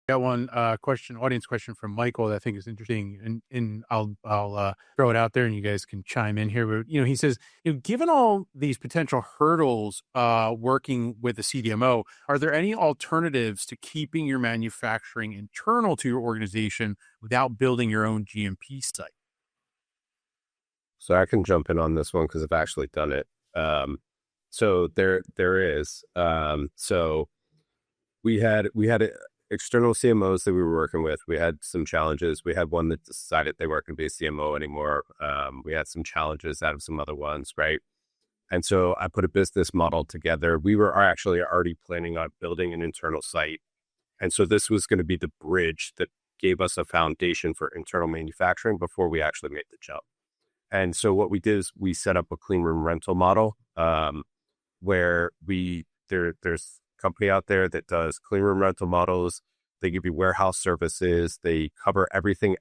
Got one audience question from Michael that I think is interesting, and I'll throw it out there, and you guys can chime in here. But he says, given all these potential hurdles working with a CDMO, are there any alternatives to keeping your manufacturing internal to your organization without building your own GMP site? So I can jump in on this one because I've actually done it. So there is. So we had external CMOs that we were working with. We had some challenges. We had one that decided they weren't going to be a CMO anymore. We had some challenges out of some other ones, right? And so I put a business model together. We were actually already planning on building an internal site. And so this was going to be the bridge that gave us a foundation for internal manufacturing before we actually made the jump. And so what we did is we set up a clean room rental model where there's a company out there that does clean room rental models. They give you warehouse services. They cover everything,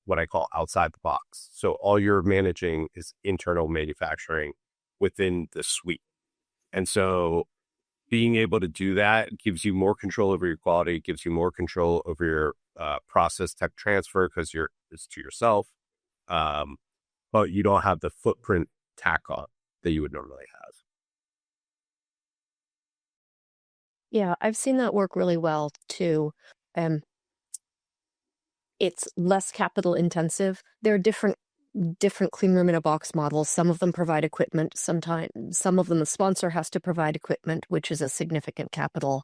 what I call outside the box. So all you're managing is internal manufacturing within the suite. And so being able to do that gives you more control over your quality, gives you more control over your process tech transfer because it's to yourself. But you don't have the footprint tack on that you would normally have. Yeah, I've seen that work really well too. It's less capital intensive. There are different clean room in a box models. Some of them provide equipment. Sometimes some of them the sponsor has to provide equipment, which is a significant capital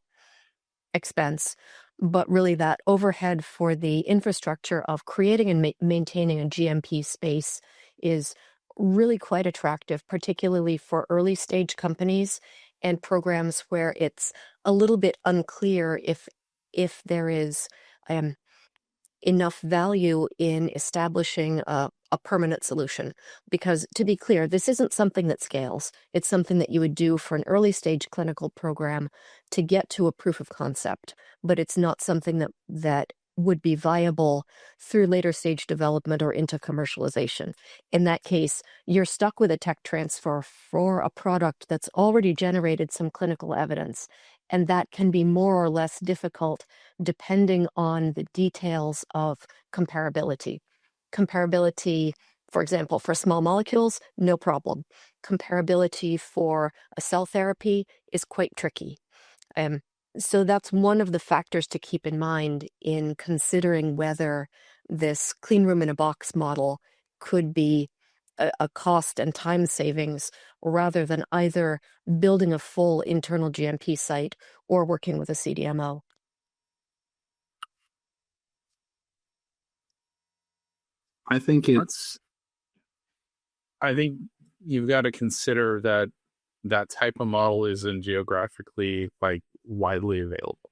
expense. But really that overhead for the infrastructure of creating and maintaining a GMP space is really quite attractive, particularly for early stage companies and programs where it's a little bit unclear if there is enough value in establishing a permanent solution. Because to be clear, this isn't something that scales. It's something that you would do for an early stage clinical program to get to a proof of concept, but it's not something that would be viable through later stage development or into commercialization. In that case, you're stuck with a tech transfer for a product that's already generated some clinical evidence, and that can be more or less difficult depending on the details of comparability. Comparability, for example, for small molecules, no problem. Comparability for a cell therapy is quite tricky. So that's one of the factors to keep in mind in considering whether this clean room in a box model could be a cost and time savings rather than either building a full internal GMP site or working with a CDMO. I think you've got to consider that type of model isn't geographically widely available.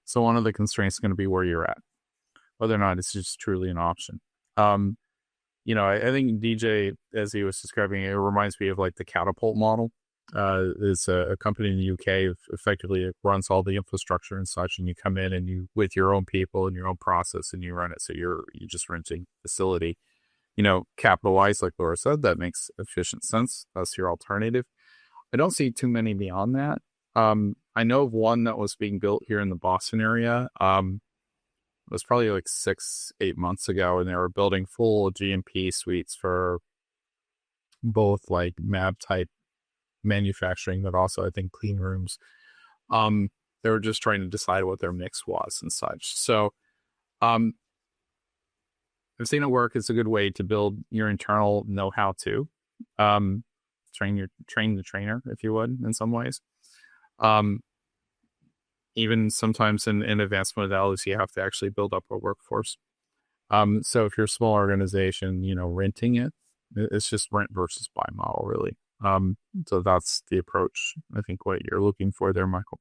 So one of the constraints is going to be where you're at, whether or not it's just truly an option. I think DJ, as he was describing, it reminds me of the Catapult model. It's a company in the UK, effectively it runs all the infrastructure and such, and you come in and you with your own people and your own process and you run it. So you're just renting facility. Capital wise, like Laura said, that makes efficient sense. That's your alternative. I don't see too many beyond that. I know of one that was being built here in the Boston area. It was probably 6-8 months ago, and they were building full GMP suites for both MAB type manufacturing, but also I think clean rooms. They were just trying to decide what their mix was and such. So I've seen it work. It's a good way to build your internal know-how too. Train the trainer, if you would, in some ways. Even sometimes in advanced modalities, you have to actually build up a workforce. So if you're a small organization, renting it's just rent versus buy model, really. So that's the approach. I think what you're looking for there, Michael.